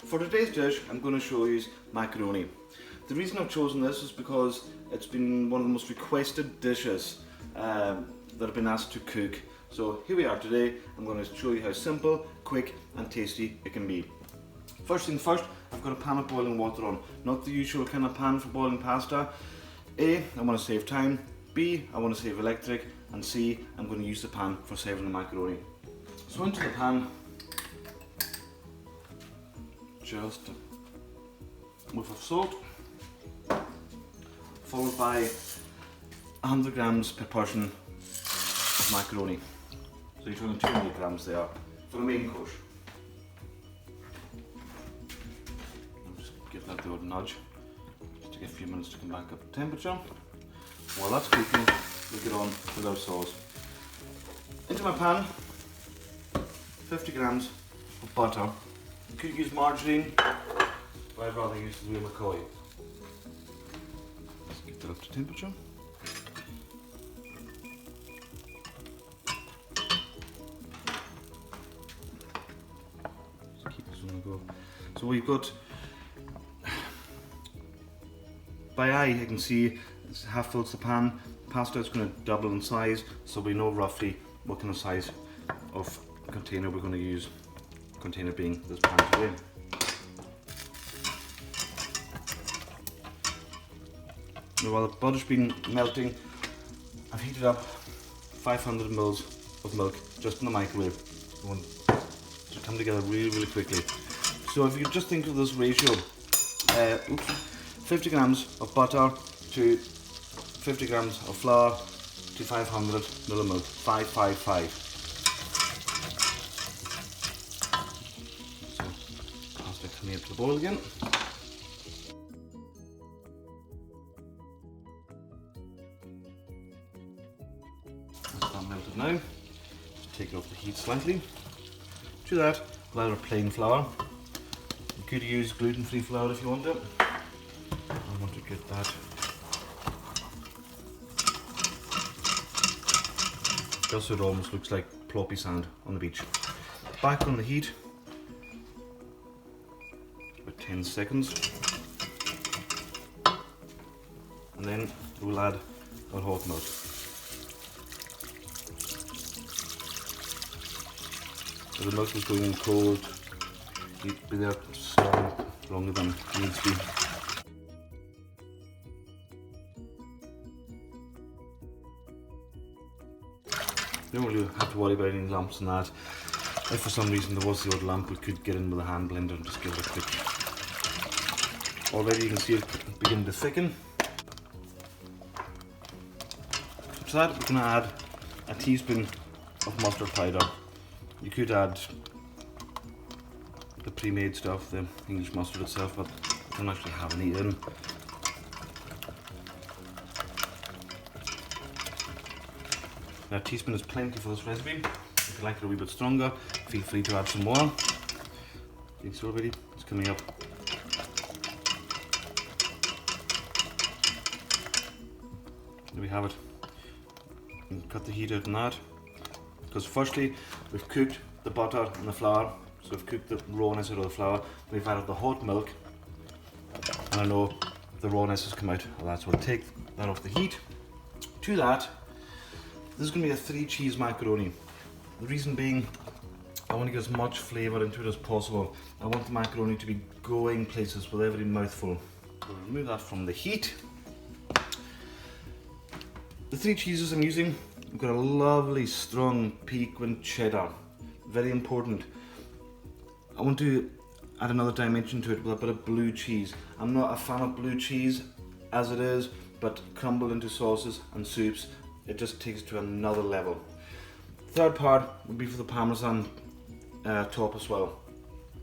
For today's dish, I'm going to show you macaroni. The reason I've chosen this is because it's been one of the most requested dishes that I've been asked to cook. So here we are today. I'm going to show you how simple, quick and tasty it can be. First thing first, I've got a pan of boiling water on. Not the usual kind of pan for boiling pasta. A, I want to save time. B, I want to save electric. And C, I'm going to use the pan for saving the macaroni. So into the pan, just a whiff of salt, followed by 100 grams per portion of macaroni. So you're talking 200 grams there for the main course. I'll just give that the old nudge, just to get a few minutes to come back up to temperature. While that's cooking, we'll get on with our sauce. Into my pan, 50 grams of butter. You could use margarine, but I'd rather use the real McCoy. Let's get that up to temperature. Just keep this on the go. So we've got, by eye you can see it's half fills the pan. Pasta is going to double in size, so we know roughly what kind of size of container we're going to use. Container being this pan today. Now while the butter's been melting, I've heated up 500 mils of milk just in the microwave. We want it to come together really quickly. So if you just think of this ratio, 50 grams of butter to 50 grams of flour to 500 ml of milk, 555. So pasta coming up to the boil again. That's that melted now. Just take it off the heat slightly. To that, we'll add our plain flour. You could use gluten-free flour if you want it. I want to get that just so it almost looks like ploppy sand on the beach. Back on the heat, about 10 seconds, and then we'll add our hot milk. So the milk is going in cold, you need to be there slightly longer than it needs to be. You don't really have to worry about any lumps in that. If for some reason there was the odd lump, we could get in with a hand blender and just give it a quick. Already you can see it begin to thicken. To that we're going to add a teaspoon of mustard powder. You could add the pre-made stuff, the English mustard itself, but I don't actually have any in. Now a teaspoon is plenty for this recipe. If you like it a wee bit stronger, feel free to add some more. It's already, it's coming up. There we have it. And cut the heat out on that. Because firstly, we've cooked the butter and the flour. So we've cooked the rawness out of the flour. We've added the hot milk. And I know the rawness has come out of that. So we'll take that off the heat. To that, this is going to be a 3 cheese macaroni. The reason being, I want to get as much flavour into it as possible. I want the macaroni to be going places with every mouthful. So we'll remove that from the heat. The 3 cheeses I'm using, I've got a lovely strong piquant cheddar. Very important. I want to add another dimension to it with a bit of blue cheese. I'm not a fan of blue cheese as it is, but crumbled into sauces and soups, it just takes it to another level. Third part would be for the parmesan top as well,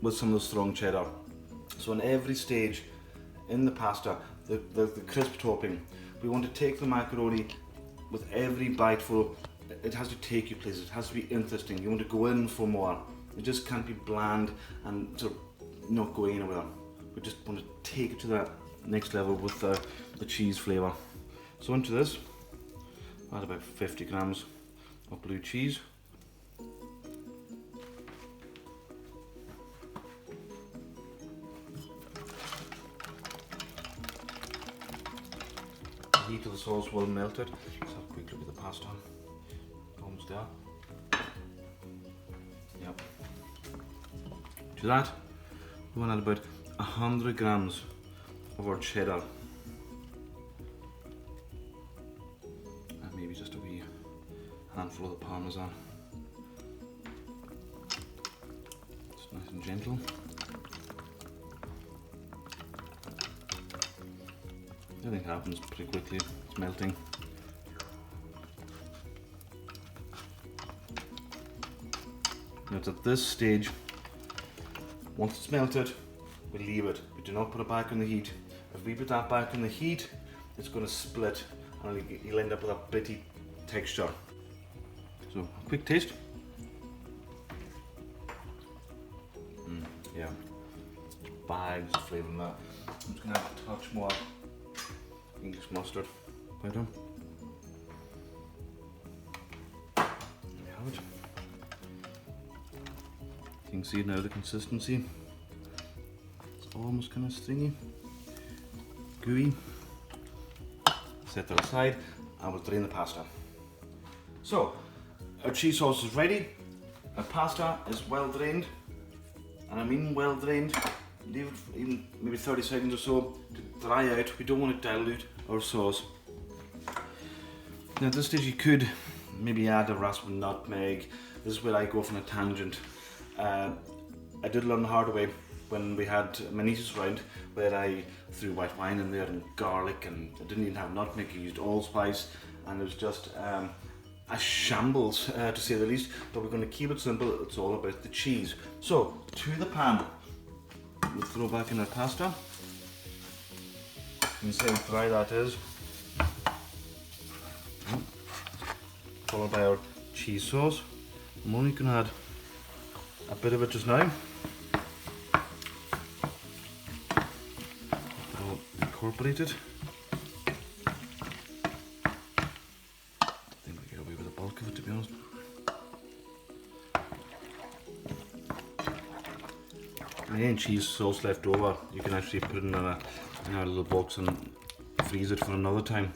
with some of the strong cheddar. So in every stage in the pasta, the crisp topping, we want to take the macaroni with every biteful. It has to take you places, it has to be interesting. You want to go in for more. It just can't be bland and sort of not going anywhere. We just want to take it to that next level with the cheese flavour. So into this, add about 50 grams of blue cheese. heat of the sauce will melt it. Let's have a quick look at the pasta. Almost there. Yep. To that, we want to add about 100 grams of our cheddar. And maybe just a wee handful of the parmesan. It's nice and gentle. Everything happens pretty quickly, it's melting. Now it's at this stage, once it's melted, we leave it. We do not put it back in the heat. If we put that back in the heat, it's going to split and you'll end up with a bitty texture. So, a quick taste. Yeah, bags of flavour in that. I'm just going to have a touch more English mustard. Powder. There we have it. You can see now the consistency. It's almost kind of stringy, gooey. Set that aside and we'll drain the pasta. So, our cheese sauce is ready. Our pasta is well drained, and I mean well drained. Leave it for even maybe 30 seconds or so to dry out. We don't want to dilute our sauce. Now at this stage you could maybe add a rasped nutmeg. This is where I go off on a tangent. I did learn the hard way when we had my nieces around, where I threw white wine in there and garlic, and I didn't even have nutmeg. I used allspice, and it was just a shambles to say the least. But we're going to keep it simple. It's all about the cheese. So to the pan, we'll throw back in our pasta. You can see how dry that is. Followed by our cheese sauce. I'm only going to add a bit of it just now. I'll incorporate it. I think we get away with the bulk of it, to be honest. Any cheese sauce left over, you can actually put it in a little box and freeze it for another time,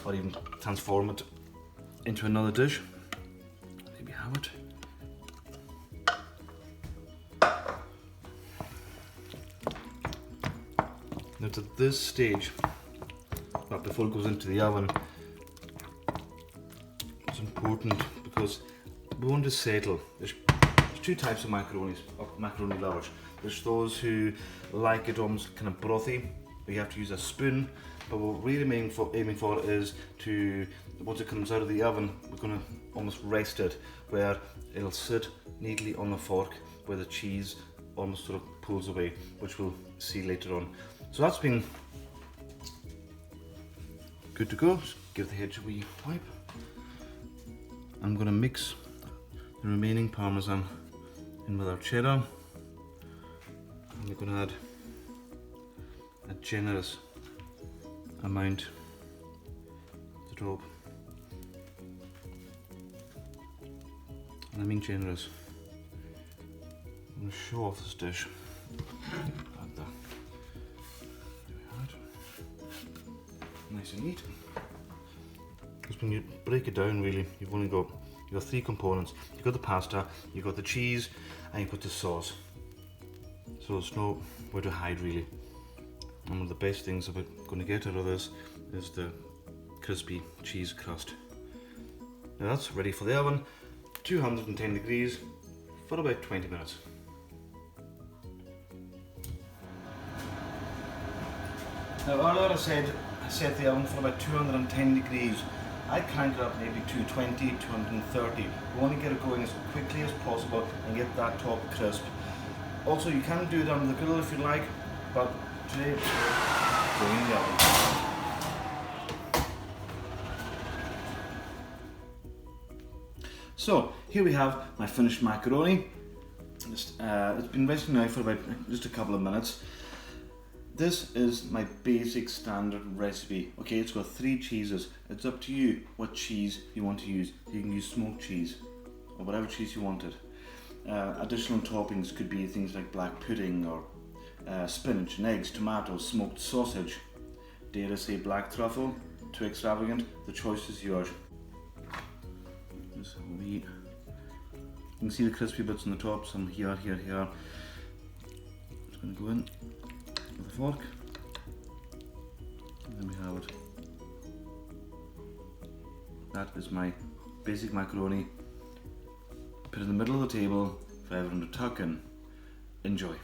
or even transform it into another dish. There we have it. Now to this stage, but before it goes into the oven, it's important because we want to settle. There's two types of macaroni lovers. There's those who like it almost kind of brothy, where you have to use a spoon, but what we're really aiming for is to, once it comes out of the oven, we're going to almost rest it, where it'll sit neatly on the fork, where the cheese almost sort of pulls away, which we'll see later on. So that's been good to go. Just give the edge a wee wipe. I'm going to mix the remaining parmesan in with our cheddar. And we're going to add a generous amount to the top. And I mean generous. I'm going to show off this dish. Add that. Nice and neat. Because when you break it down, really, you've got three components. You've got the pasta, you've got the cheese, and you've got the sauce. So there's nowhere to hide, really. And one of the best things about going to get out of this is the crispy cheese crust. Now that's ready for the oven, 210 degrees for about 20 minutes. Now earlier I set the oven for about 210 degrees. I crank it up maybe 220, 230. We want to get it going as quickly as possible and get that top crisp. Also, you can do it on the grill if you like, but today we're going in the oven. So here we have my finished macaroni. It's been resting now for about just a couple of minutes. This is my basic standard recipe. Okay, it's got 3 cheeses. It's up to you what cheese you want to use. You can use smoked cheese or whatever cheese you wanted. Additional toppings could be things like black pudding or spinach and eggs, tomatoes, smoked sausage, dare I say black truffle, too extravagant, the choice is yours. Just a wee. You can see the crispy bits on the top, some here. Just going to go in with a fork. And then we have it. That is my basic macaroni. Put it in the middle of the table for everyone to tuck in. Enjoy.